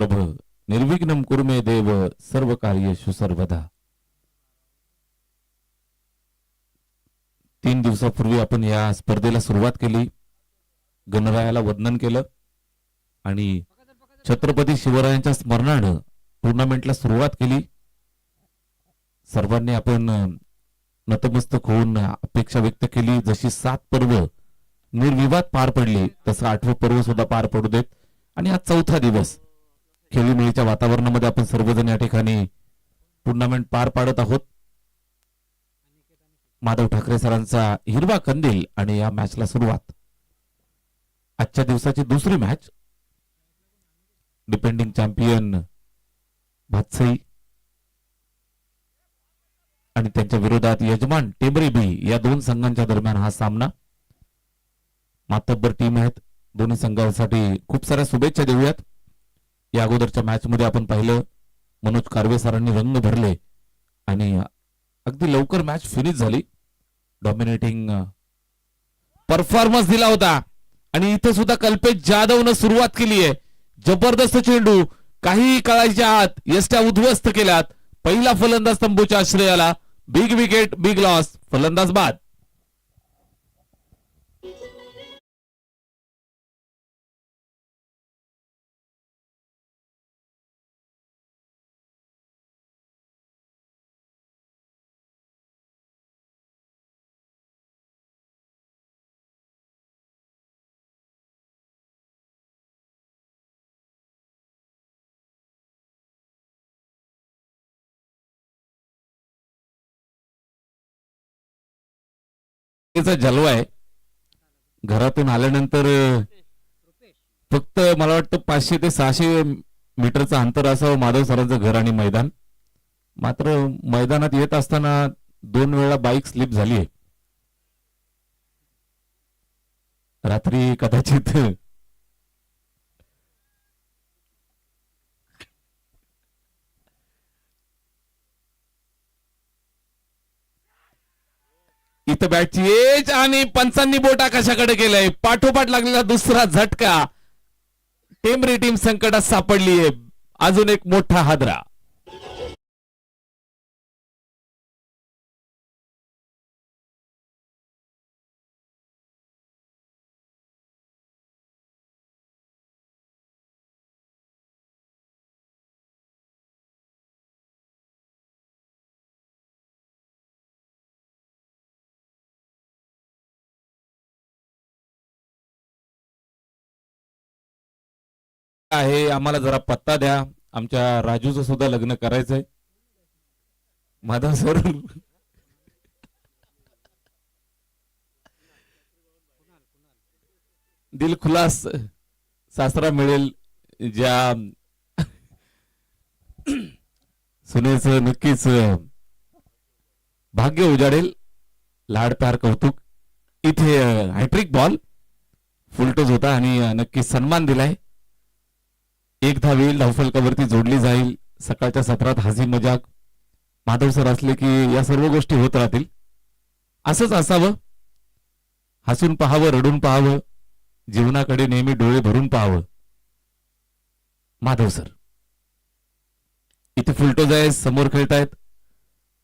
प्रभ निर्विघ्नं कुरु मे देव सर्व कार्येषु सर्वदा. 3 दिवसापूर्वी आपण या स्पर्धेला सुरुवात केली, गणरायाला वंदन केलं आणि छत्रपती शिवरायांच्या स्मरणानं टुर्नामेंटला सुरुवात केली. सर्वांनी आपण नतमस्तक होऊन अपेक्षा व्यक्त केली. जशी 7 पर्व निर्विवाद पार पडली तसं 8वं पर्व सुद्धा पार पडू देत. आणि आज 4था दिवस खेळीमेळीच्या वातावरणामध्ये आपण सर्वजण या ठिकाणी टुर्नामेंट पार पाडत आहोत. माधव ठाकरे सरांचा हिरवा कंदील आणि या मॅचला सुरुवात. आजच्या दिवसाची दुसरी मॅच डिपेंडिंग चॅम्पियन भातसई आणि त्यांच्या विरोधात यजमान टेंबरे बी या दोन संघांच्या दरम्यान हा सामना. मातब्बर टीम आहेत. दोन्ही संघांसाठी खूप साऱ्या शुभेच्छा देऊयात. या अगोदरच्या मॅच मध्ये आपण पाहिलं मनोज कारवे सरांनी रंग भरले आणि अगदी लवकर मॅच फिनिश झाली. डॉमिनेटिंग परफॉर्मन्स दिला होता आणि इथे सुद्धा कल्पेश जाधवनं सुरुवात केली आहे. जबरदस्त चेंडू काही काळाच्या आत यष्ट्या उद्ध्वस्त केल्यात. पहिला फलंदाज तंबूच्या आश्रयाला. Big wicket big loss. फलंदाज बाद. जलवा आहे. घरातून आल्यानंतर फक्त मला वाटतं 500 ते 600 मीटरचं अंतर असावं माधव सरांचं घर आणि मैदान. मात्र मैदानात येत असताना 2 वेळा बाईक स्लिप झाली आहे. रात्री कदाचित इथं बॅटची एज आणि पंचांनी बोट आकाशाकडे केलंय. पाठोपाठ लागलेला दुसरा झटका. टेंबरे टीम संकटात सापडली आहे. अजून एक मोठा हादरा. आहे आम्हाला जरा पत्ता द्या. आमच्या राजूचं सुद्धा लग्न करायचंय. माधव सर दिलखुलास सासरा मिळेल ज्या सुनेचं नक्कीच भाग्य उजाडेल. लाड प्यार कौतुक. इथे हॅट्रिक बॉल फुलटोज होता आणि नक्कीच सन्मान दिलाय. एक धाव धावफलकावरती जोडली जाईल. सकाळच्या सत्रात हसी मजाक माधव सर असले की या सर्व गोष्टी होत राहतील. असंच असावं. हसून पाहावं, रडून पाहावं, जीवनाकडे नेहमी डोळे भरून पाहावं. माधव सर इथे फुलटोज आहे. समोर खेळतायत.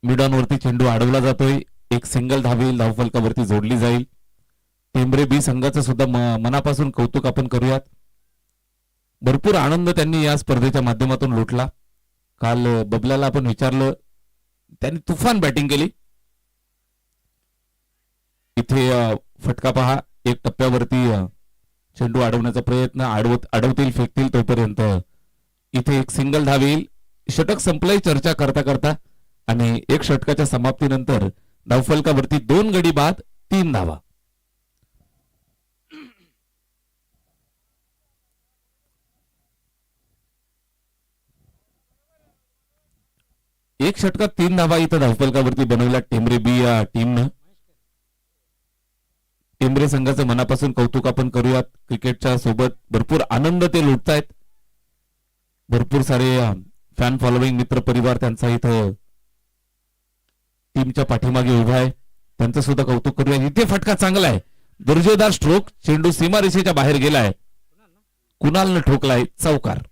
मिडॉनवरती चेंडू अडवला जातोय. एक सिंगल धाव धावफलकावरती जोडली जाईल. टेंबरे बी संघाचं सुद्धा मनापासून कौतुक आपण करूयात. भरपूर आनंद त्यांनी या स्पर्धेच्या माध्यमातून लुटला. काल बबल्याला आपण विचारलं, त्यांनी तुफान बॅटिंग केली. इथे फटका पहा. एक टप्प्यावरती चेंडू अडवण्याचा प्रयत्न. अडवतील फेकतील तोपर्यंत इथे एक सिंगल धाव येईल. षटक संपलंय चर्चा करता करता आणि एक षटकाच्या समाप्तीनंतर धावफलकावरती 2 गडी बाद 3 धावा. एक षटकात 3 धावा इथं धावफलकावरती बनवल्या टेंबरे बी या टीमनं. टेंबरे संघाचं मनापासून कौतुक आपण करूयात. क्रिकेटच्या सोबत भरपूर आनंद ते लुटतायत. भरपूर सारे फॅन फॉलोईंग मित्र परिवार त्यांचा इथं टीमच्या पाठीमागे उभा आहे. त्यांचं सुद्धा कौतुक करूया. इथे फटका चांगला आहे. दर्जेदार स्ट्रोक. चेंडू सीमारेषेच्या बाहेर गेलाय. कुणालनं ठोकलाय. चौकार.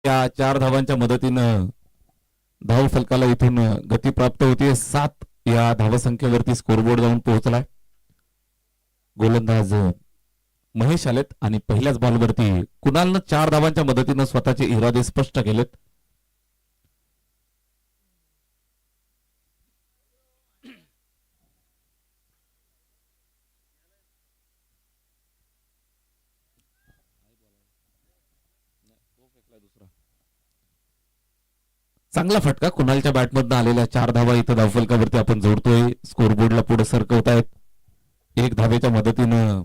या 4 धावांच्या मदतीनं धाव फलकाला इथून गती प्राप्त होते. 7 या धावसंख्येवरती स्कोरबोर्ड जाऊन पोहोचलाय. गोलंदाज महेश आलेत आणि पहिल्याच बॉलवरती कुणालनं 4 धावांच्या मदतीनं स्वतःचे इरादे स्पष्ट केलेत. चांगला फटका कुणालच्या बॅटमधनं आलेल्या 4 धावा इथं धावफलकावरती आपण जोडतोय. स्कोरबोर्डला पुढे सरकवतायत. 1 धावेच्या मदतीनं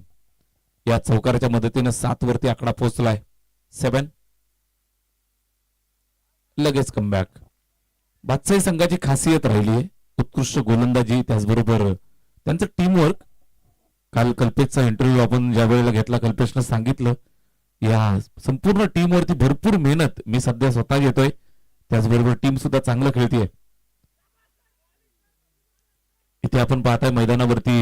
या चौकाराच्या मदतीनं 7 वरती आकडा पोहोचलाय. 7 लगेच कमबॅक. बादशाही संघाची खासियत राहिली आहे उत्कृष्ट गोलंदाजी, त्याचबरोबर त्यांचं टीमवर्क. काल कल्पेशचा इंटरव्ह्यू आपण ज्या वेळेला घेतला कल्पेशनं सांगितलं या संपूर्ण टीमवरती भरपूर मेहनत मी सध्या स्वतः घेतोय, त्याचबरोबर टीम सुद्धा चांगलं खेळतीये. इथे आपण पाहताय मैदानावरती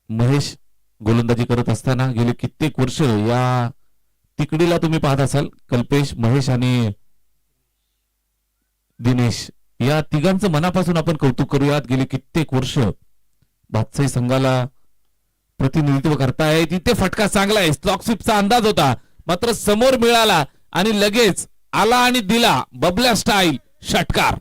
महेश गोलंदाजी करत असताना गेले कित्येक वर्ष या तिकडीला तुम्ही पाहत असाल. कल्पेश, महेश आणि दिनेश या तिघांचं मनापासून आपण कौतुक करूयात. गेले कित्येक वर्ष बादशाही संघाला प्रतिनिधित्व करताय. तिथे फटका चांगला आहे. स्टॉक स्वीपचा अंदाज होता मात्र समोर मिळाला आणि लगेच आला आणि दिला बबल्या स्टाईल षटकार.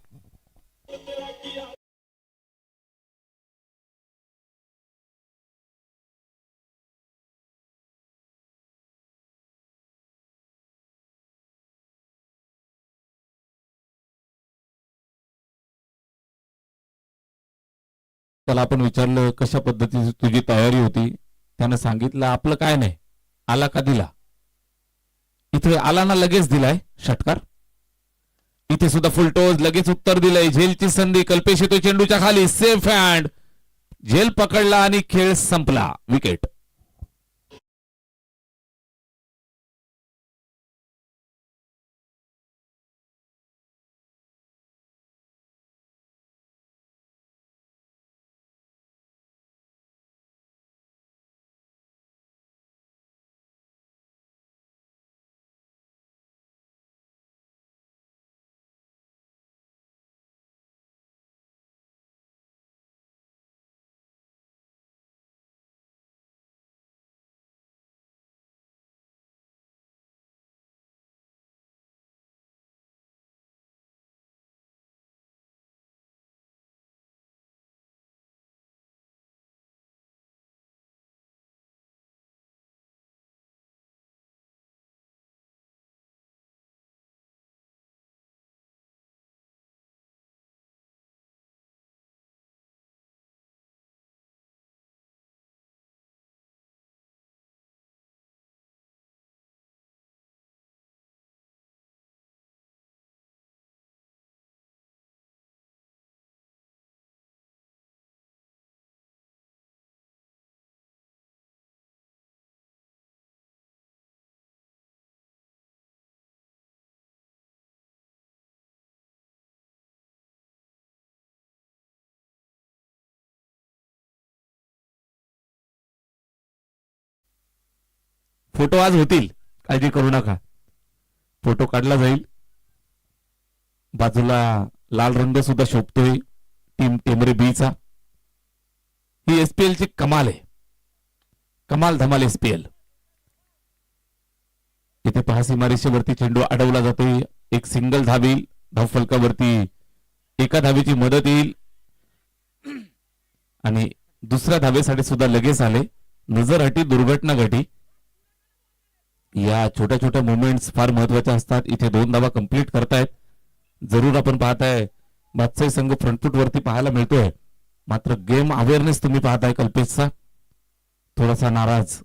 त्याला आपण विचारलं कशा पद्धतीची तुझी तयारी होती, त्यानं सांगितलं आपलं काय नाही, आला का दिला. इथे आला ना लगेच दिलाय षटकार. इथे सुद्धा फुलटोज लगेच उत्तर दिलंय. झेलची संधी, कल्पेश येतो चेंडूच्या खाली, सेफ हँड, झेल पकडला आणि खेळ संपला. विकेट. फोटो आज होतील, काळजी करू नका. फोटो काढला जाईल. बाजूला लाल रंग सुद्धा शोभतोय टीम टेमरे बीचा. ही एसपीएल ची कमाल आहे. कमाल धमाल एसपीएल. इथे पहा सीमारेषेवरती चेंडू अडवला जातोय. एक सिंगल धावी धावफलकावरती एका धावेची मदत येईल आणि दुसऱ्या धावेसाठी सुद्धा लगेच आले. नजर हटी, दुर्घटना घटी. या छोट्या छोट्या मुवमेंट्स फार महत्वाच्या असतात. इथे 2 धावा कंप्लीट करतायत. जरूर आपण पाहताय बादशाही संघ फ्रंटफूट वरती पाहायला मिळतोय, मात्र गेम अवेअरनेस तुम्ही पाहताय कल्पेशचा थोडासा नाराज.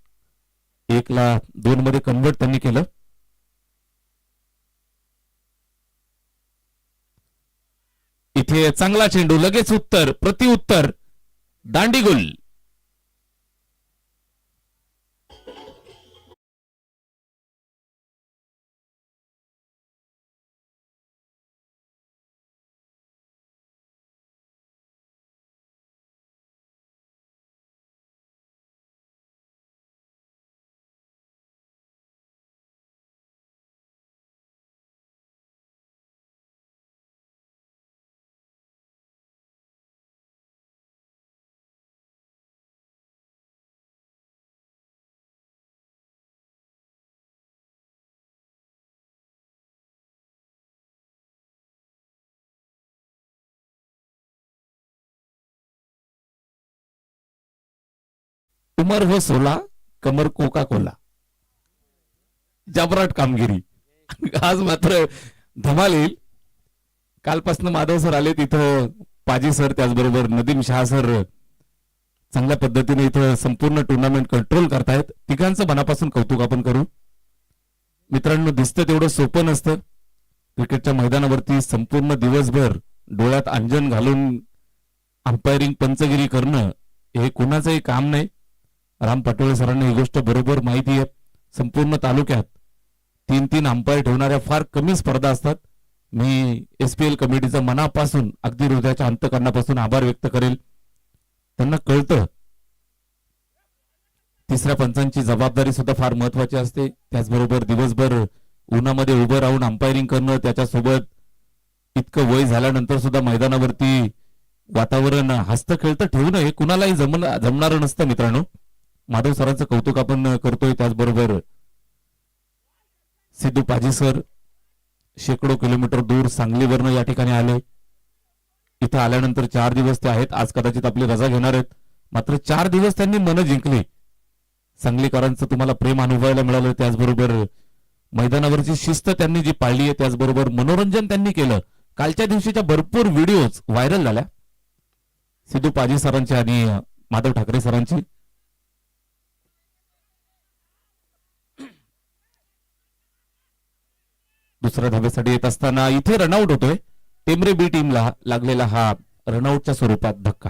1-2 मध्ये कन्वर्ट त्यांनी केलं. इथे चांगला चेंडू, लगेच उत्तर, प्रतिउत्तर, दांडीगुल. उमर हो 16, कमर कोका कोला. जबराट कामगिरी. आज मात्र धमाल येईल. कालपासून माधव सर आले तिथं, पाजी सर, त्याचबरोबर नदीम शाह सर चांगल्या पद्धतीने इथं संपूर्ण टुर्नामेंट कंट्रोल करतायत. तिघांचं मनापासून कौतुक आपण करू. मित्रांनो, दिसतं तेवढं सोपं नसतं. क्रिकेटच्या मैदानावरती संपूर्ण दिवसभर डोळ्यात अंजन घालून अंपायरिंग पंचगिरी करणं हे कोणाचंही काम नाही. राम पाटोळे सरांना ही गोष्ट बरोबर माहिती आहे. संपूर्ण तालुक्यात 3-3 अंपायर ठेवणाऱ्या फार कमी स्पर्धा असतात. मी SPL कमिटीचा मनापासून अगदी हृदयाच्या अंतकरणापासून आभार व्यक्त करेल. त्यांना कळतं तिसऱ्या पंचांची जबाबदारी सुद्धा फार महत्वाची असते. त्याचबरोबर दिवसभर उन्हामध्ये उभं राहून अंपायरिंग करणं, त्याच्यासोबत इतकं वय झाल्यानंतर सुद्धा मैदानावरती वातावरण हस्तखेळतं ठेवणं हे कुणालाही जमणारं नसतं. मित्रांनो, माधव सरांचं कौतुक आपण करतोय. त्याचबरोबर सिद्धू पाजी सर शेकडो किलोमीटर दूर सांगलीवरनं या ठिकाणी आले. इथं आल्यानंतर 4 दिवस ते आहेत. आज कदाचित आपली रजा घेणार आहेत. मात्र 4 दिवस त्यांनी मन जिंकली. सांगलीकरांचं तुम्हाला प्रेम अनुभवायला मिळालं. त्याचबरोबर मैदानावरची शिस्त त्यांनी जी पाळली आहे, त्याचबरोबर मनोरंजन त्यांनी केलं. कालच्या दिवशीच्या भरपूर व्हिडिओज व्हायरल झाल्या सिद्धू पाजी सरांची आणि माधव ठाकरे सरांची. दुसऱ्या धाब्यासाठी येत असताना इथे रनआउट होतोय. टेमरे बी टीमला लागलेला हा रनआउटच्या स्वरूपात धक्का.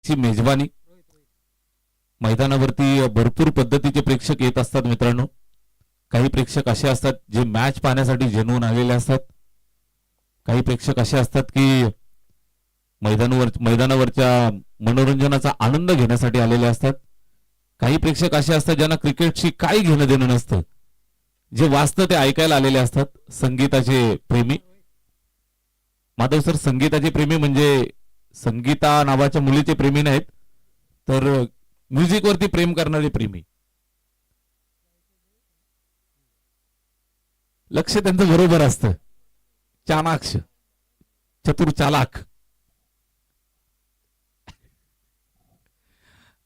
ची मेजबानी. मैदानावरती भरपूर पद्धतीचे प्रेक्षक येत असतात. मित्रांनो, काही प्रेक्षक असे असतात जे मॅच पाहण्यासाठी जेनून आलेले असतात. काही प्रेक्षक असे असतात की मैदानावरच्या मनोरंजनाचा आनंद घेण्यासाठी आलेले असतात. काही प्रेक्षक असे असतात ज्यांना क्रिकेटशी काही घेणं देणं नसतं. जे वाचतं ते ऐकायला आलेले असतात. संगीताचे प्रेमी. माधव सर संगीताचे प्रेमी म्हणजे संगीता नावाच्या मुलीचे प्रेमी नाहीत, तर म्युझिक वरती प्रेम करणारे प्रेमी. लक्ष त्यांचं बरोबर असतं. चाणाक्ष, चतुर चालाक.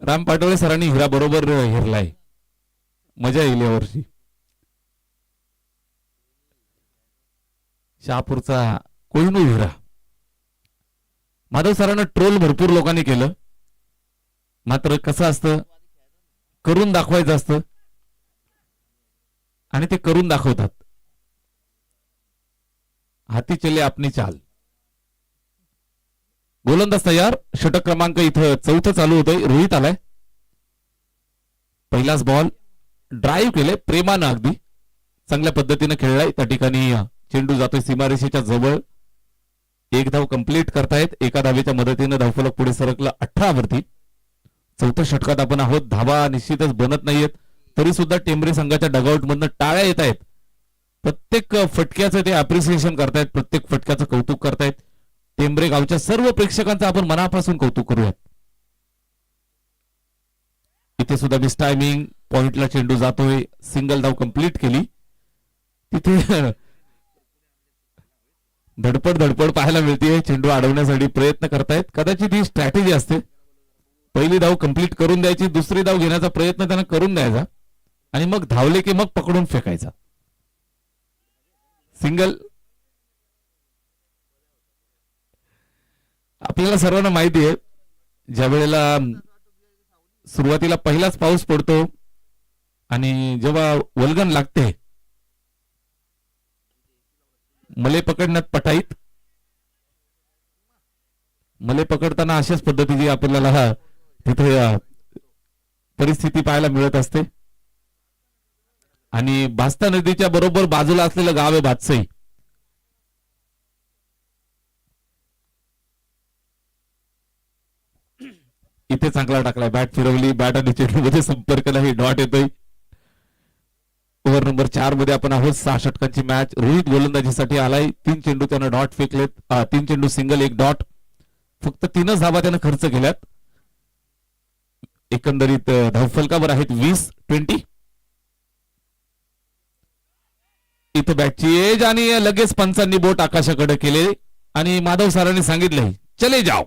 राम पाटोळे सरांनी हिरा बरोबर हेरलाय. मजा येईल यावर्षी. शहापूरचा कोहिनूर हिरा. माधव सरांना ट्रोल भरपूर लोकांनी केलं. मात्र कसं असतं, करून दाखवायचं असतं आणि ते करून दाखवतात. हाती चले आपली चाल. गोलंदाज तयार. षटक क्रमांक इथं 4थं चालू होतंय. रोहित आलाय. पहिलाच बॉल ड्राईव्ह केले प्रेमानं, अगदी चांगल्या पद्धतीनं खेळलाय. त्या ठिकाणी चेंडू जातोय सीमारेषेच्या जवळ. एक धाव कंप्लीट करतायत. एका धावेच्या मदतीनं धावफलक पुढे सरकलं 18 वरती. 4थ्या षटकात आपण आहोत. धावा निश्चितच बनत नाहीयेत, तरी सुद्धा टेंबरे संघाच्या डगआउट मधनं टाळ्या येत आहेत. प्रत्येक फटक्याचं ते अप्रिसिएशन करतायत. प्रत्येक फटक्याचं कौतुक करतायत. टेंबरे गावच्या सर्व प्रेक्षकांचं आपण मनापासून कौतुक करूयात. इथे सुद्धा मिस टायमिंग. पॉइंटला चेंडू जातोय. सिंगल धाव कंप्लीट केली. तिथे धडपड पाहायला मिळते. चेंडू अडवण्यासाठी प्रयत्न करतायत. कदाचित ही स्ट्रॅटेजी असते. पहिली धाव कंप्लीट करून द्यायची, दुसरी धाव घेण्याचा प्रयत्न त्यांना करून द्यायचा आणि मग धावले की मग पकडून फेकायचा. सिंगल. आपल्याला सर्वांना माहिती आहे, ज्या वेळेला सुरुवातीला पहिलाच पाऊस पडतो आणि जेव्हा वल्गन लागते, मले पकडण्यात पटाईत. मले पकडताना अशाच पद्धतीची आपल्याला तिथे परिस्थिती पाहायला मिळत असते. आणि बास्ता नदीच्या बरोबर बाजूला असलेलं गाव आहे भातसई. इथे चांगला टाकलाय, बॅट फिरवली, बॅट आणि चेंडूमध्ये संपर्क नाही, डॉट येतोय. ओव्हर नंबर 4 मध्ये आपण आहोत. 6 षटकांची मॅच. रोहित गोलंदाजीसाठी आलाय. 3 चेंडू त्यानं डॉट फेकलेत. 3 चेंडू सिंगल, 1 डॉट. फक्त 3च धावा त्यानं खर्च केल्यात. एकंदरीत धावफलकावर आहेत 20-20. इथं बॅटची एज आणि लगेच पंचांनी बोट आकाशाकडे केले आणि माधव सरांनी सांगितलंय चले जाओ.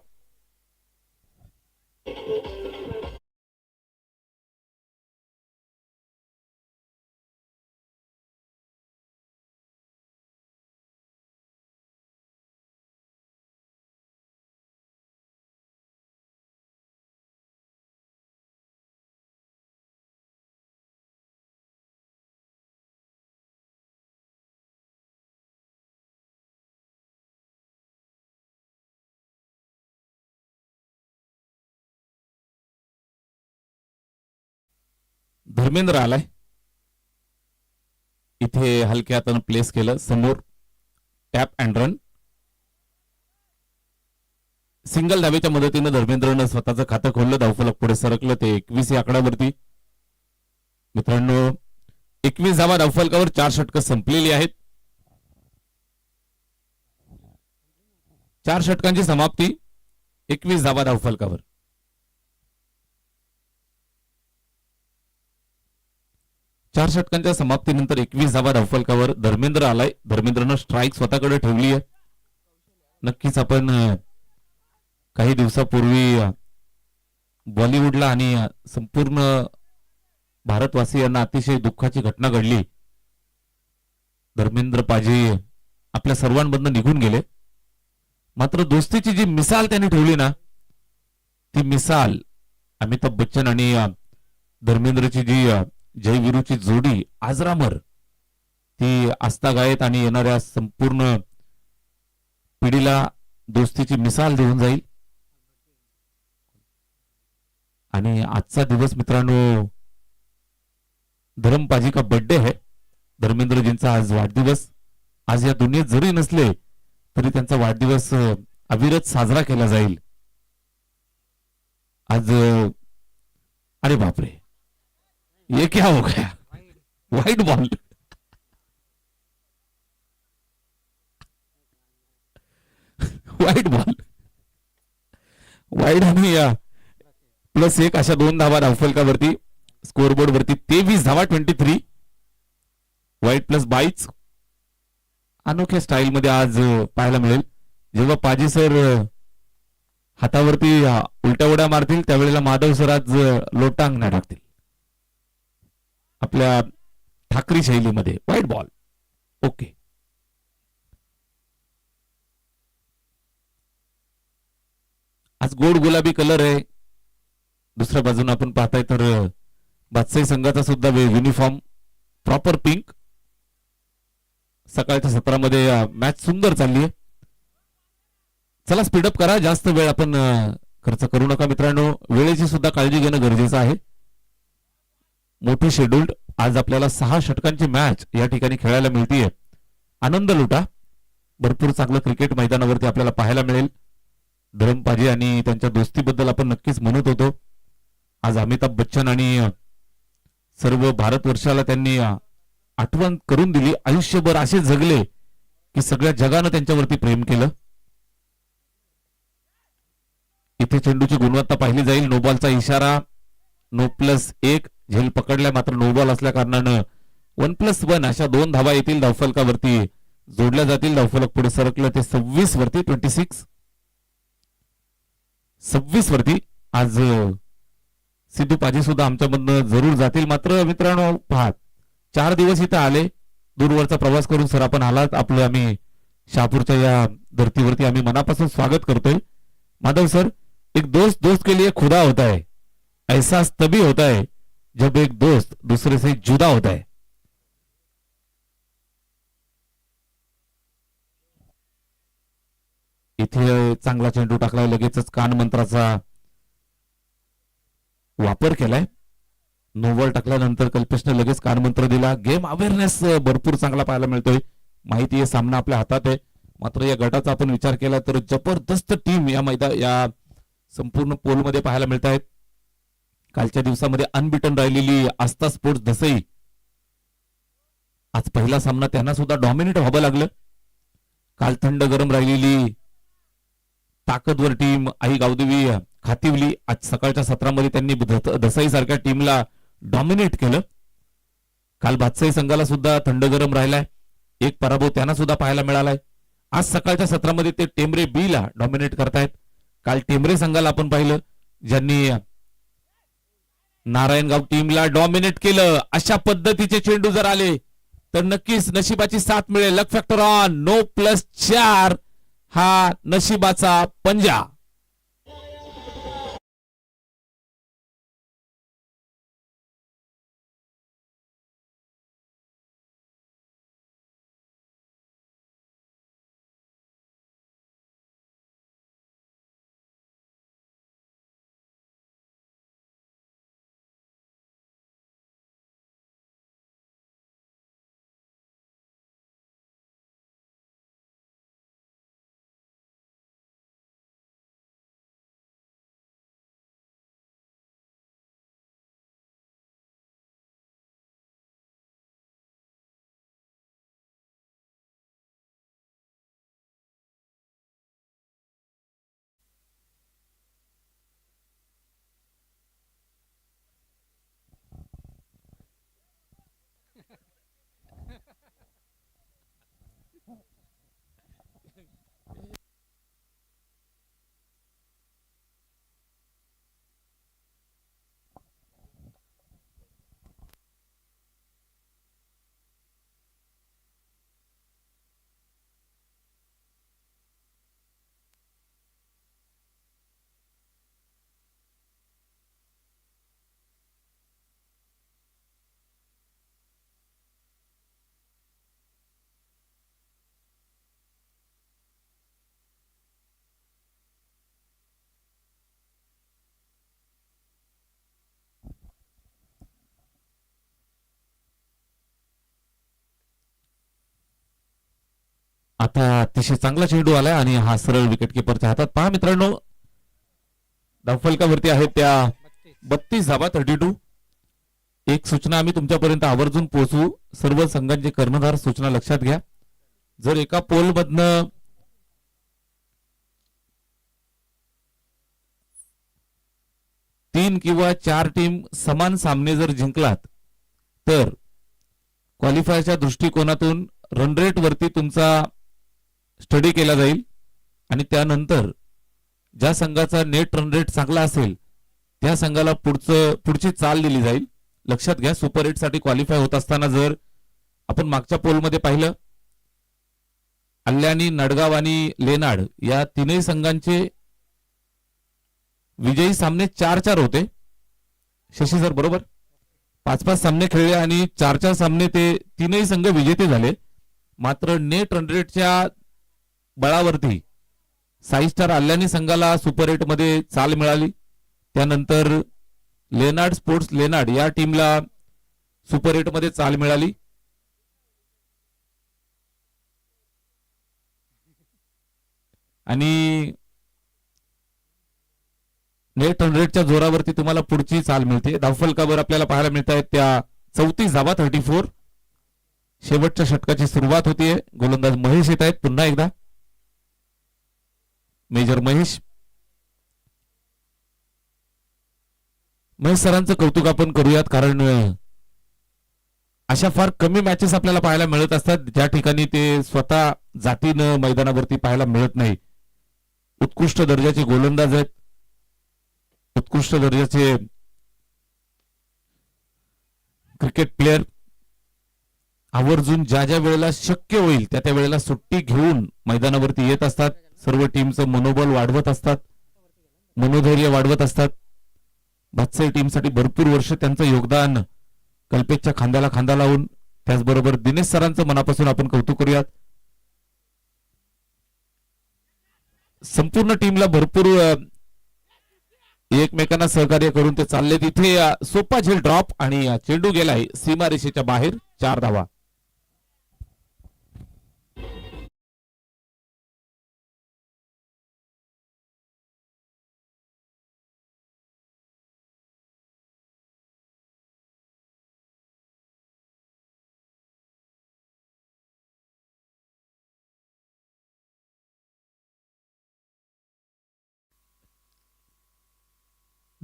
धर्मेंद्र आलाय. इथे हलक्या हातानं प्लेस केलं समोर. Tap and run. सिंगल धावेच्या मदतीनं धर्मेंद्रनं स्वतःचं खातं खोललं. धावफलक पुढे सरकलं. ते 21 या आकड्यावरती. मित्रांनो 21 धावा धावफलकावर. 4 षटकं संपलेली आहेत. 4 षटकांची समाप्ती. 21 धावा धावफलकावर. 4 षटकांच्या समाप्तीनंतर 21 धावा धावफलकावर. धर्मेंद्र आलाय. धर्मेंद्रनं स्ट्राईक स्वतःकडे ठेवली आहे. नक्कीच आपण काही दिवसापूर्वी बॉलिवूडला आणि संपूर्ण भारतवासियांना अतिशय दुःखाची घटना घडली. धर्मेंद्र पाजी आपल्या सर्वांमधनं निघून गेले. मात्र दोस्तीची जी मिसाल त्यांनी ठेवली ना, ती मिसाल अमिताभ बच्चन आणि धर्मेंद्रची जी जयवीरूची जोडी आजरामर, ती आस्थागायत आणि येणाऱ्या संपूर्ण पिढीला दोस्तीची मिसाल देऊन जाईल. आणि आजचा दिवस मित्रांनो धर्मपाजी का बर्थडे है. धर्मेंद्रजींचा आज वाढदिवस. आज या दुनियेत जरी नसले तरी त्यांचा वाढदिवस अविरत साजरा केला जाईल. आज अरे बापरे, ये क्या हो गया. Wide ball. Wide ball. Wide आणि +1 अशा 2 धावा धावफलकावरती. स्कोरबोर्ड वरती 23 धावा. 23. वाईट प्लस 22. अनोख्या स्टाईल मध्ये आज पाहायला मिळेल. जेव्हा पाजी सर हातावरती उलट्या उड्या मारतील त्यावेळेला माधव सर आज लोटांगण्या टाकतील आपल्या ठाकरी शैलीमध्ये. White ball. ओके. आज गोड गुलाबी कलर आहे. दुसऱ्या बाजूने आपण पाहताय तर बादशाही संघाचा सुद्धा युनिफॉर्म प्रॉपर पिंक. सकाळच्या सत्रामध्ये मॅच सुंदर चालली आहे. चला स्पीडअप करा. जास्त वेळ आपण खर्च करू नका मित्रांनो. वेळेची सुद्धा काळजी घेणं गरजेचं आहे. मोठी शेड्यूल्ड आज आपल्याला 6 षटकांची मॅच या ठिकाणी खेळायला मिळतीये. आनंद लुटा. भरपूर चांगलं क्रिकेट मैदानावरती आपल्याला पाहायला मिळेल. धरमपाजी आणि त्यांच्या दोस्तीबद्दल आपण नक्कीच म्हणत होतो. आज अमिताभ बच्चन आणि सर्व भारतवर्षाला त्यांनी आठवण करून दिली. आयुष्यभर असे जगले की सगळ्या जगानं त्यांच्यावरती प्रेम केलं. इथे चेंडूची गुणवत्ता पाहिली जाईल. नो बॉलचा इशारा. नो +1. झेल पकडल्या मात्र नो बॉल असल्या कारणानं 1+1 अशा 2 धावा येतील. धावफलकावरती जोडल्या जातील. धावफलक पुढे सरकलं ते 26 वरती. 26 वरती. आज सिद्धू पाजी सुद्धा आमच्यामधनं जरूर जातील. मात्र मित्रांनो पहा, 4 दिवस इथे आले. दूरवरचा प्रवास करून सर आपण आलात. आपलं आम्ही शहापूरच्या या धर्तीवरती आम्ही मनापासून स्वागत करतोय. माधव सर, एक दोस्त दोस्त के लिए खुदा होता है. एहसास तभी होता है जब एक दोस्त दूसरे से जुदा होता है. इथे चांगला चेंडू टाकलाय. लगेचच कान मंत्राचा वापर केलाय. नो बॉल टाकल्यानंतर कल्पेशने लगेच कान मंत्र दिला. गेम अवेअरनेस भरपूर चांगला पाहायला मिळतोय. माहिती आहे सामना आपल्या हातात आहे. मात्र या गटाचा आपण विचार केला तर जबरदस्त टीम या संपूर्ण पोलमध्ये पाहायला मिळत आहेत. कालच्या दिवसामध्ये अनबिटन राहिलेली आस्था स्पोर्ट्स दसई, आज पहिला सामना त्यांना सुद्धा डॉमिनेट व्हावं लागलं. काल थंड गरम राहिलेली ताकदवर टीम आई गावदेवी खातिवली, आज सकाळच्या सत्रामध्ये त्यांनी दसई सारख्या टीमला डॉमिनेट केलं. काल बादशाही संघाला सुद्धा थंड गरम राहिलाय, एक पराभव त्यांना सुद्धा पाहायला मिळालाय. आज सकाळच्या सत्रामध्ये ते टेंबरे बी ला डॉमिनेट करतायत. काल टेंबरे संघाला आपण पाहिलं ज्यांनी नारायणगाव टीमला डॉमिनेट केलं. अशा पद्धतीचे चेंडू जर आले तर नक्कीच नशिबाची साथ मिळेल. लक फॅक्टर ऑन, नो +4 हा नशिबाचा पंजा. आता अतिशय चांगला चेंडू आलाय आणि हा सरळ विकेट किपरच्या हातात. पहा मित्रांनो, धावफलकावरती आहेत त्या 32 धावा, 32. एक सूचना आम्ही तुमच्यापर्यंत आवर्जून पोहोचवू. सर्व संघांचे कर्णधार सूचना लक्षात घ्या. जर एका पोल मधनं 3 किंवा 4 टीम समान सामने जर जिंकलात तर क्वालिफायरच्या दृष्टिकोनातून रन रेट वरती तुमचा स्टडी केला जाईल आणि त्यानंतर ज्या संघाचा नेट रन रेट चांगला असेल त्या संघाला पुढची चाल दिली जाईल. लक्षात घ्या, सुपर 8 साठी क्वालिफाय होत असताना जर आपण मागच्या पोलमध्ये पाहिलं, अल्यानी, नडगाव आणि लेनाड या तीनही संघांचे विजयी सामने 4-4 होते. शशी सर बरोबर, 5-5 सामने खेळले आणि 4-4 सामने ते तीनही संघ विजेते झाले. मात्र नेट रन रेटच्या बळावरती साई स्टार अल्यानी संघाला सुपर 8 मध्ये चाल मिळाली. त्यानंतर लेनार्ड स्पोर्ट्स लेनार्ड या टीमला सुपर 8 मध्ये चाल मिळाली. आणि नेट रन रेटच्या जोरावरती तुम्हाला पुढची चाल मिळते. धावफलकावर आपल्याला पाहायला मिळत आहेत त्या 34 धावा, 34. शेवटच्या षटकाची सुरुवात होतीये. गोलंदाज महेश येत आहेत पुन्हा एकदा. मेजर महेश सरांचं कौतुक आपण करूयात, कारण अशा फार कमी मॅचेस आपल्याला पाहायला मिळत असतात ज्या ठिकाणी ते स्वतः जातीनं मैदानावरती पाहायला मिळत नाही. उत्कृष्ट दर्जाचे गोलंदाज आहेत, उत्कृष्ट दर्जाचे क्रिकेट प्लेयर. आवर्जून ज्या ज्या वेळेला शक्य होईल त्या त्या वेळेला सुट्टी घेऊन मैदानावरती येत असतात. सर्व टीमचं मनोबल वाढवत असतात, मनोधैर्य वाढवत असतात. बादशाही टीमसाठी भरपूर वर्ष त्यांचं योगदान कल्पेशच्या खांद्याला खांदा लावून. त्याचबरोबर दिनेश सरांचं मनापासून आपण कौतुक करूयात. संपूर्ण टीमला भरपूर एकमेकांना सहकार्य करून ते चालले. तिथे सोपा झेल ड्रॉप आणि चेंडू गेलाय सीमारेषेच्या बाहेर. 4 धावा.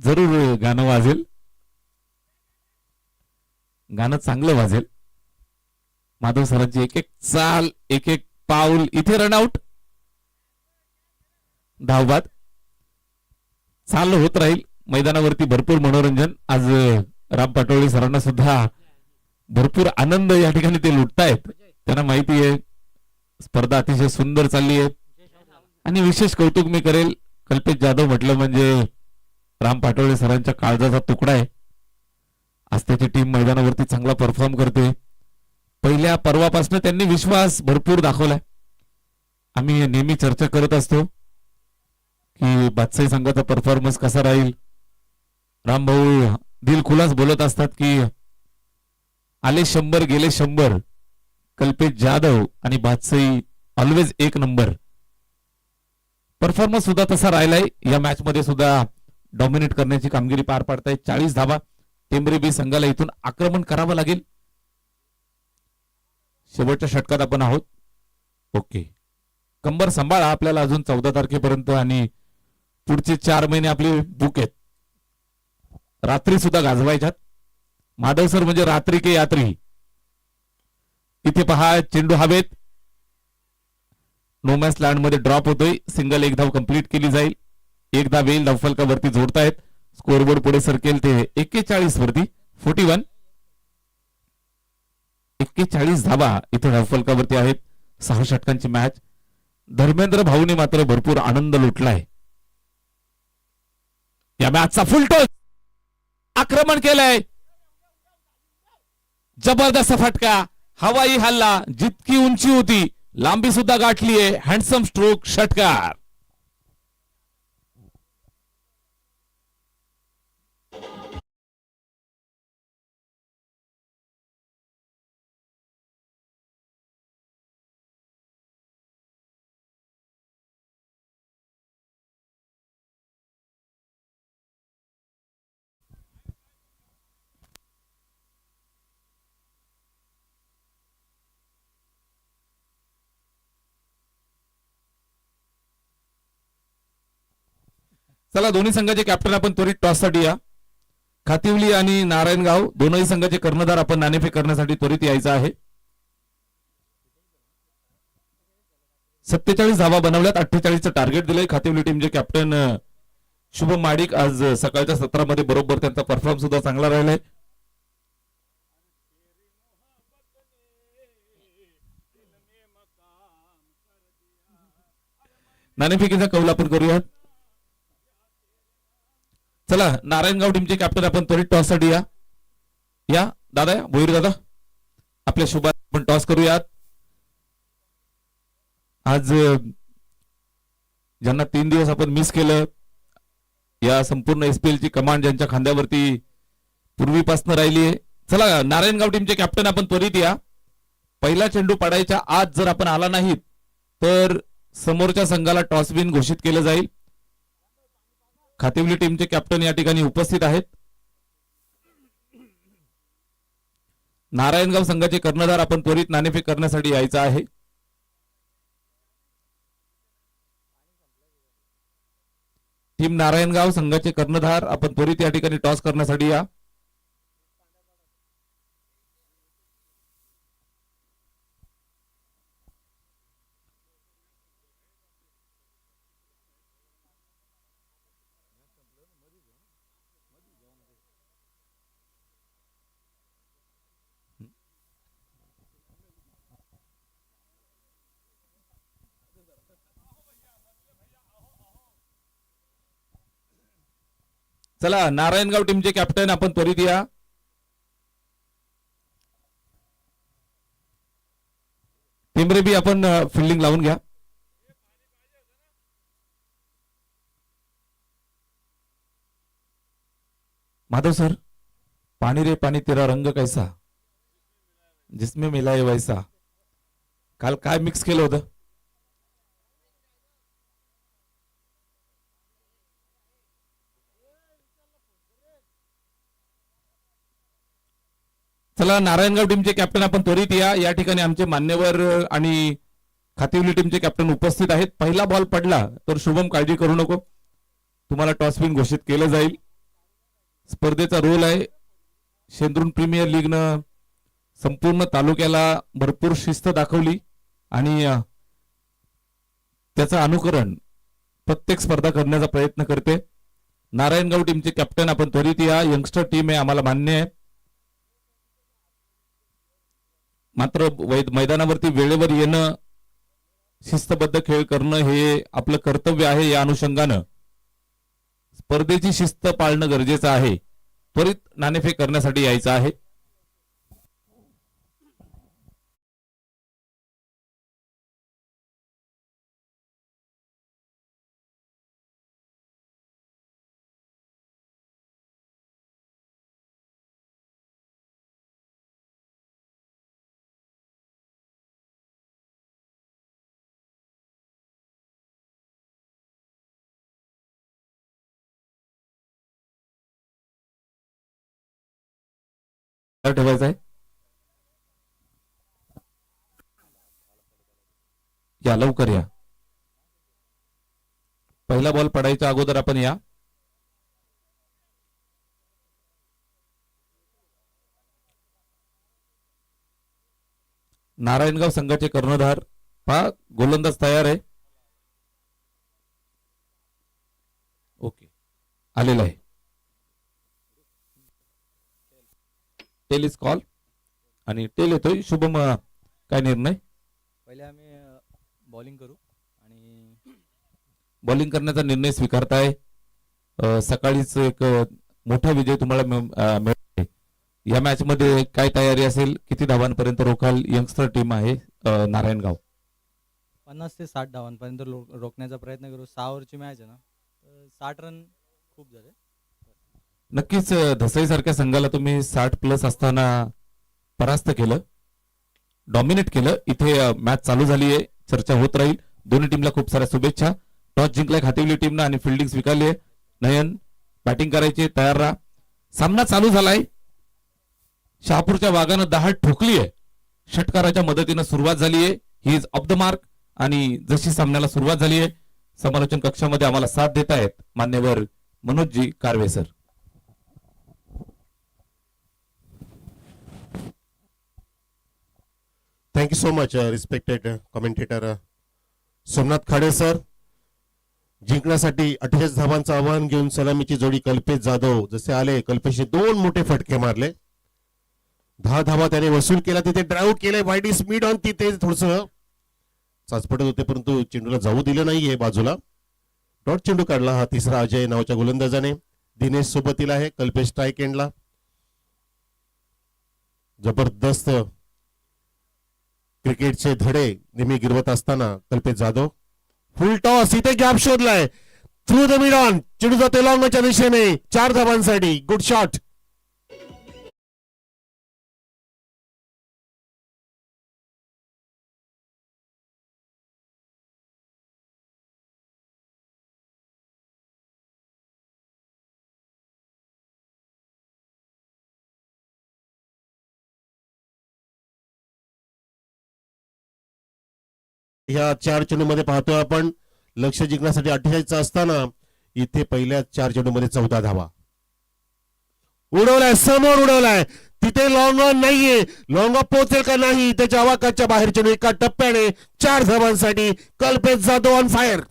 जरूर गाणं वाजेल, गाणं चांगलं वाजेल. माधव सरांची एक एक चाल, एक एक पाऊल. इथे रनआउट, धावबाद. चाल होत राहील मैदानावरती. भरपूर मनोरंजन आज. राम पाटोळे सरांना सुद्धा भरपूर आनंद या ठिकाणी ते लुटतायत. त्यांना माहिती आहे स्पर्धा अतिशय सुंदर चालली आहे. आणि विशेष कौतुक मी करेल, कल्पेश जाधव म्हटलं म्हणजे राम पाटोळे सरांच्या काळजाचा तुकडा आहे. आज त्याची टीम मैदानावरती चांगला परफॉर्म करते. पहिल्या पर्वापासून त्यांनी विश्वास भरपूर दाखवलाय. आम्ही नेहमी चर्चा करत असतो की बादशाही संघाचा परफॉर्मन्स कसा राहील. रामभाऊ दिलखुलास बोलत असतात की आले 100 गेले 100. कल्पेश जाधव आणि बादशाही ऑलवेज एक नंबर. परफॉर्मन्स सुद्धा तसा राहिलाय. या मॅच मध्ये सुद्धा डॉमिनेट करण्याची कामगिरी पार पाडताय. 40 धावा. टेंबरे बी संघाला इथून आक्रमण करावं लागेल. शेवटच्या षटकात आपण आहोत. ओके, कंबर सांभाळा. आपल्याला अजून 14 तारखेपर्यंत आणि पुढचे 4 महिने आपले बुक आहेत. रात्री सुद्धा गाजवायच्यात. माधव सर म्हणजे रात्री के यात्री. इथे पहा, चेंडू हवेत. नोमॅन्स लँड मध्ये ड्रॉप होतोय. सिंगल एक धाव कंप्लीट केली जाईल. एक धाव येईल. धावफलकावरती जोडतायत. स्कोरबोर्ड पुढे सरकेल ते 41 वरती. 41. 41 धावा इथे धावफलकावरती आहेत. 6 षटकांची मॅच. धर्मेंद्र भाऊने मात्र भरपूर आनंद लुटलाय. या मॅचचा फुलटोस आक्रमण केलंय. जबरदस्त फटका. हवाई हल्ला. जितकी उंची होती लांबी सुद्धा गाठली आहे. Handsome stroke. षटकार. चला, दोन्ही संघाचे कॅप्टन आपण त्वरित टॉससाठी या. खातिवली आणि नारायणगाव दोनही संघाचे कर्णधार आपण नाणेफेक करण्यासाठी त्वरित यायचं आहे. 47 धावा बनवल्यात. 48चं टार्गेट दिलंय. खातिवली टीमचे कॅप्टन शुभम माडिक आज सकाळच्या सत्रामध्ये बरोबर त्यांचा परफॉर्मन्स सुद्धा चांगला राहिलाय. नाणेफेकीचा कौल आपण करूयात. चला, नारायणगाव टीमचे कॅप्टन आपण त्वरित टॉस साठी या. या दादा, भोईर दादा, आपल्या शुभात आपण टॉस करूयात. आज ज्यांना 3 दिवस आपण मिस केलं, या संपूर्ण एसपीएल ची कमांड ज्यांच्या खांद्यावरती पूर्वीपासून राहिली आहे. चला, नारायणगाव टीमचे कॅप्टन आपण त्वरित या. पहिला चेंडू पडायच्या आज जर आपण आला नाहीत तर समोरच्या संघाला टॉस विन घोषित केलं जाईल. खातिवली टीमचे कॅप्टन या ठिकाणी उपस्थित आहेत. नारायणगाव संघाचे कर्णधार आपण त्वरित नाणेफेक करण्यासाठी यायचं आहे. टीम नारायणगाव संघाचे कर्णधार आपण त्वरित या ठिकाणी टॉस करण्यासाठी या. चला, नारायणगाव टीमचे कॅप्टन आपण त्वरित या. टेंबरे बी आपण फिल्डिंग लावून घ्या. माधव सर, पानी रे पानी तेरा रंग कैसा, जिसमें मिलाय वैसा. काल काय मिक्स केलं होतं? चला, नारायणगाव टीमचे कॅप्टन आपण त्वरित या. या ठिकाणी आमचे मान्यवर आणि खातिवली टीमचे कॅप्टन उपस्थित आहेत. पहिला बॉल पडला तर शुभम काळजी करू नको, तुम्हाला टॉस विन घोषित केलं जाईल. स्पर्धेचा रोल आहे. शेंद्रून प्रीमियर लीगनं संपूर्ण तालुक्याला भरपूर शिस्त दाखवली आणि त्याचं अनुकरण प्रत्येक स्पर्धा करण्याचा प्रयत्न करते. नारायणगाव टीमचे कॅप्टन आपण त्वरित या. यंगस्टर टीम आहे, आम्हाला मान्य आहे, मात्र मैदानावरती वेळेवर येणं, शिस्तबद्ध खेळ करणं हे आपलं कर्तव्य आहे. या अनुषंगानं स्पर्धेची शिस्त पाळणं गरजेचं आहे. त्वरित नाणेफेक करण्यासाठी यायचं आहे. ठेवायचं आहे. या लवकर या. पहिला बॉल पडायच्या अगोदर आपण या. नारायणगाव संघाचे कर्णधार पहा, गोलंदाज तयार आहे. ओके, आलेला आहे. टेल इज कॉल आणि टेल येतोय. शुभम, काय निर्णय? पहिले आम्ही बॉलिंग करू आणि बॉलिंग करण्याचा निर्णय स्वीकारताय. सकाळीच एक मोठा विजय तुम्हाला मिळाला. या मॅच मध्ये काय तयारी असेल? किती धावांपर्यंत रोखाल? यंगस्टर टीम आहे नारायणगाव. 50 ते 60 धावांपर्यंत रोखण्याचा प्रयत्न करू. 6 ओव्हरची मॅच आहे ना, 60 रन खूप झाले. नक्कीच धसई सारख्या संघाला तुम्ही 60 प्लस असताना परास्त केलं, डॉमिनेट केलं. इथे मॅच चालू झाली आहे, चर्चा होत राहील. दोन्ही टीमला खूप साऱ्या शुभेच्छा. टॉस जिंकलाय खातिवली टीमनं आणि फिल्डिंग स्वीकारली आहे. नयन, बॅटिंग करायची, तयार राहा. सामना चालू झालाय. शहापूरच्या वाघानं दहाड ठोकली आहे. षटकाराच्या मदतीनं सुरुवात झाली आहे. He is of the mark. आणि जशी सामन्याला सुरुवात झाली आहे, समालोचन कक्षामध्ये आम्हाला साथ देत आहेत मान्यवर Manoj ji Karve sir. Thank you so much, respected commentator Somnath Khade sir. जिंकण्यासाठी 48 धावांचं आव्हान घेऊन सलामीची जोडी कल्पेश जाधव जसे आले. कल्पेशने 2 मोठे फटके मारले. 10 धावा त्याने वसूल केला. तिथे ड्राईव्ह केले, वाईड स्पीड ऑन. तिथे थोडस चाचपटत होते, परंतु चेंडूला जाऊ दिलं नाहीये बाजूला. डॉट चेंडू काढला हा तिसरा अजय नावाच्या गोलंदाजाने. दिनेश सोबतील आहे. कल्पेश स्ट्राईक एंडला. जबरदस्त क्रिकेटचे धडे नेहमी गिरवत असताना कल्पेश जाधव. फुल टॉस, इथे गॅप शोधलाय. Through the mid on. चेंडू जाते लॉंगच्या दिशेने. 4 धावांसाठी. Good shot. ह्या 4 चेंडूमध्ये पाहतोय आपण, लक्ष जिंकण्यासाठी 48 असताना इथे पहिल्या 4 चेंडूमध्ये 14 धावा. उडवलाय, समोर उडवलाय. तिथे लॉंग ऑन नाहीये. लॉंग ऑफ पोहोचेल का नाही? त्याच्या आवाकाच्या बाहेर चेंडू एका टप्प्याने. 4 धावांसाठी कल्पेश जाधव ऑन फायर.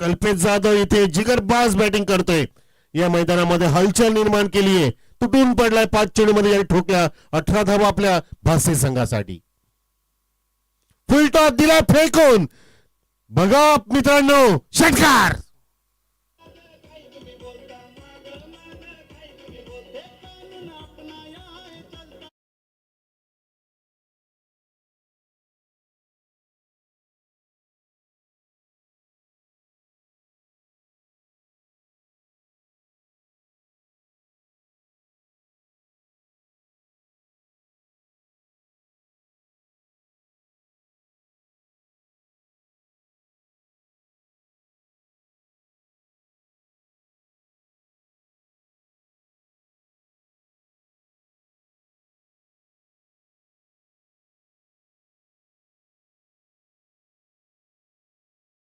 कल्पेश जाधव इथे जिगरबाज बॅटिंग करतोय. या मैदानामध्ये हलचल निर्माण केली आहे. तुटून पडलाय 5 चेंडूमध्ये ठोकल्या. 18 धावा आपल्या भासे संघासाठी. फुल टॉस दिला फेकून. बघा मित्रांनो, षटकार.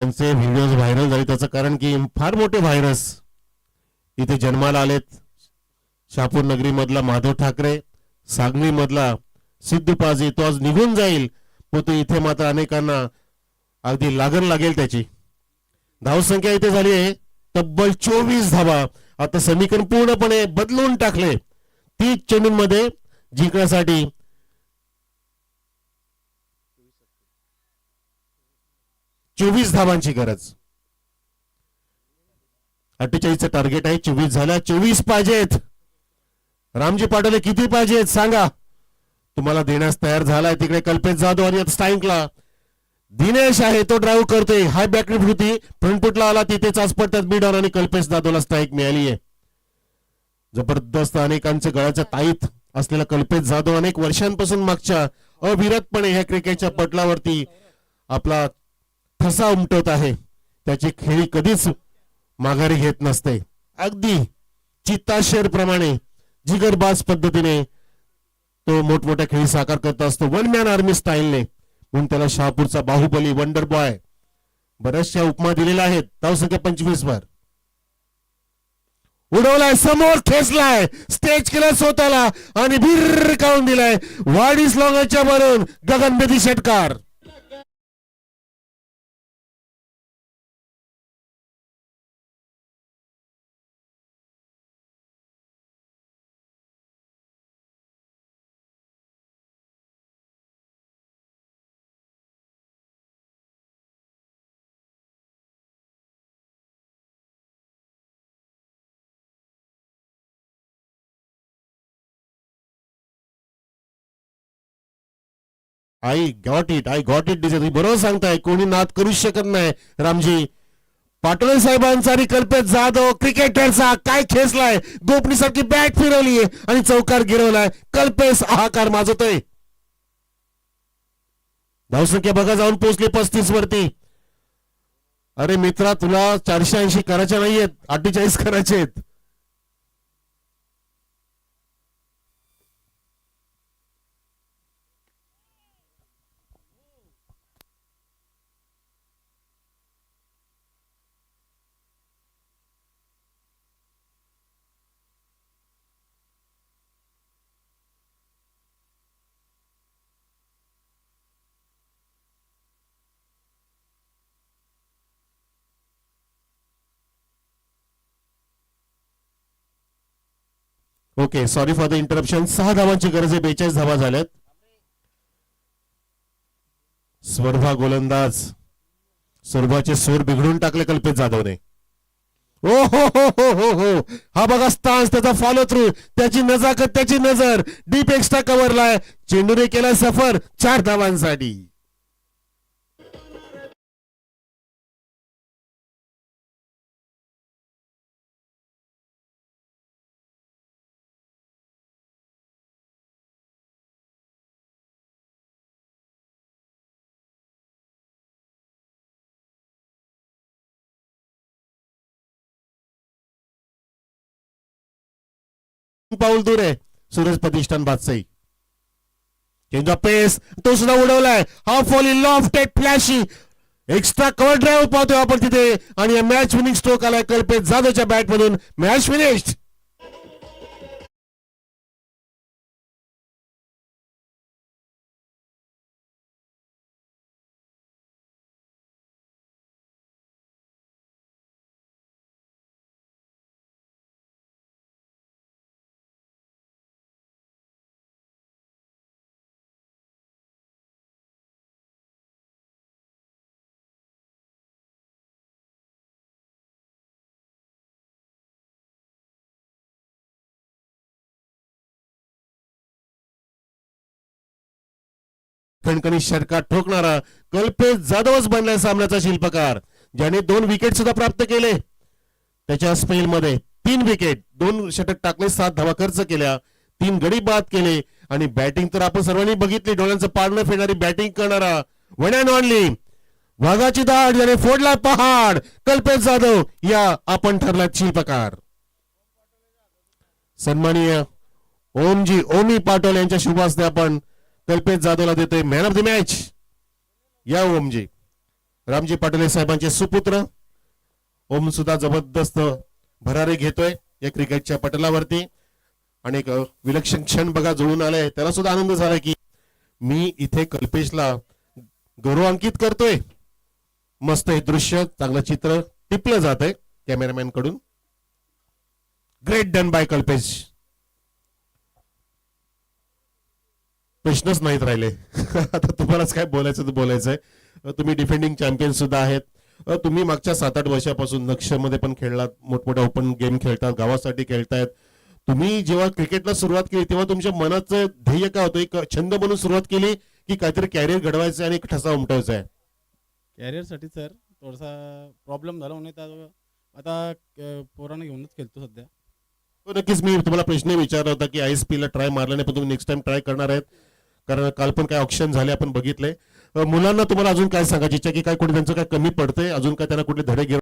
त्यांचे व्हिडिओज व्हायरल झाले त्याचं कारण की फार मोठे व्हायरस इथे जन्माला आलेत. शहापूर नगरी मधला माधव ठाकरे, सांगली मधला सिद्धू पाजी, तो आज निघून जाईल व तो इथे मात्र अनेकांना अगदी लागण लागेल त्याची. धावसंख्या इथे झाली आहे तब्बल 24 धावा. आता समीकरण पूर्णपणे बदलून टाकले. 30 चेंडूंमध्ये जिंकण्यासाठी 24 धावांची गरज. 48चं टार्गेट आहे. 24 झाल्या. 24 पाहिजेत. रामजी पाटोले किती पाहिजेत सांगा. तुम्हाला देण्यास तयार झालाय तिकडे कल्पेश जाधव आणि स्टाईंकला दिनेश आहे तो ड्राईव्ह करतोय. हाय बॅकलिफ्ट होती फ्रंटफुटला आला तिथेच आज पडतात मिडॉन आणि कल्पेश जाधवला स्ट्राईक मिळाली आहे. जबरदस्त अनेकांच्या गळ्याच्या ताईत असलेला कल्पेश जाधव अनेक वर्षांपासून मागच्या अविरतपणे ह्या क्रिकेटच्या पटलावरती आपला ठसा उमटवत आहे. त्याची खेळी कधीच माघारी घेत नसते. अगदी चित्ताशेर प्रमाणे जिगरबाज पद्धतीने तो मोठमोठ्या खेळी साकार करत असतो. वन मॅन आर्मी स्टाईलने. म्हणून त्याला शहापूरचा बाहुबली, वंडर बॉय बऱ्याचशा उपमा दिलेल्या आहेत. धावसंख्या 25 वर. उडवलाय समोर खेचलाय स्टेज केलं स्वतःला आणि भिरकावून दिलाय वाडीस लॉंगच्या वरून गगनभेदी षटकार. I got it design. बरोबर सांगताय. कोणी नाद करूच शकत नाही. रामजी पाटोळे साहेबांचा आणि कल्पेश जाधव क्रिकेटरचा काय खेचलाय. गोपनीसारखी बॅट फिरवली आणि चौकार गिरवलाय. कल्पेश हाहाकार माजतोय. धावसंख्या बघा जाऊन पोहोचली 35 वरती. अरे मित्रा तुला 480 करायच्या नाहीयेत 48 करायचे आहेत. Okay sorry for the interruption. 6 धावांची गरज आहे. 42 धावा झाल्यात. स्वर्भा गोलंदाज. स्वर्भाचे सूर बिघडून टाकले कल्पेश जाधवने. ओ हो हो हो हो हो. हा बघा स्टान्स त्याचा फॉलो थ्रू त्याची नजाकत त्याची नजर डीप एक्स्ट्रा कव्हरलाय. चेंडूने केला सफर 4 धावांसाठी. पाऊल दूर आहे Suraj Pratishthan Badshahi. Change of pace तो सुद्धा उडवलाय. Half volley lofted flashy extra cover drive पाहतोय आपण तिथे आणि मॅच विनिंग स्ट्रोक आलाय कल्पेश जाधवच्या बॅट मधून. Match finished. खणखणी षटकार ठोकणारा कल्पेश जाधवच बनलाय सामन्याचा शिल्पकार. ज्याने 2 विकेट सुद्धा प्राप्त केले त्याच्या स्पेल मध्ये. 3 विकेट 2 षटक टाकले 7 धावा खर्च केल्या 3 गडी बाद केले. आणि बॅटिंग तर आपण सर्वांनी बघितली. डोळ्यांचं पारणं फेडणारी बॅटिंग करणारा वन अँड ओनली वाघाची दाढ ज्याने फोडला पहाड कल्पेश जाधव या आपण ठरला शिल्पकार. सन्माननीय ओमी पाटोले यांच्या शुभ हस्ते आपण कल्पेश जाधवला देतोय मॅन ऑफ द मॅच. या ओमजी रामजी पाटोले साहेबांचे सुपुत्र ओम सुद्धा जबरदस्त भरारी घेतोय या क्रिकेटच्या पटलावरती आणि एक विलक्षण क्षण बघा जुळून आलाय. त्याला सुद्धा आनंद झालाय की मी इथे कल्पेशला गौरवांकित करतोय. मस्त हे दृश्य चांगलं चित्र टिपलं जात आहे कॅमेरामॅन कडून. Great done by Kalpesh. प्रश्नच नाहीत राहिले. आता तुम्हालाच काय बोलायचं तर बोलायचंय. तुम्ही डिफेंडिंग चॅम्पियन सुद्धा आहेत. तुम्ही मागच्या 7-8 वर्षापासून नक्षमध्ये पण खेळलात, मोठमोठ्या ओपन गेम खेळतात, गावासाठी खेळतायत. तुम्ही जेव्हा क्रिकेटला सुरुवात केली तेव्हा तुमच्या मनाचं ध्येय काय होतं? एक छंद म्हणून सुरुवात केली की काहीतरी कॅरियर घडवायचं आणि एक ठसा उमटवायचा आहे? कॅरियरसाठी सर थोडासा प्रॉब्लेम झाला म्हणून आता पोरांना घेऊनच खेळतो सध्या. हो, नक्कीच. मी तुम्हाला प्रश्न विचारला होता की ISP ला ट्राय मारला नाही पण तुम्ही नेक्स्ट टाइम ट्राय करणार आहेत, कारण काल पण काय ऑप्शन झाले आपण बघितले. मुलांना तुम्हाला अजून काय सांगायची इच्छा की काय कुठे त्यांचं काय कमी पडतंय, अजून काय त्यांना कुठले धडे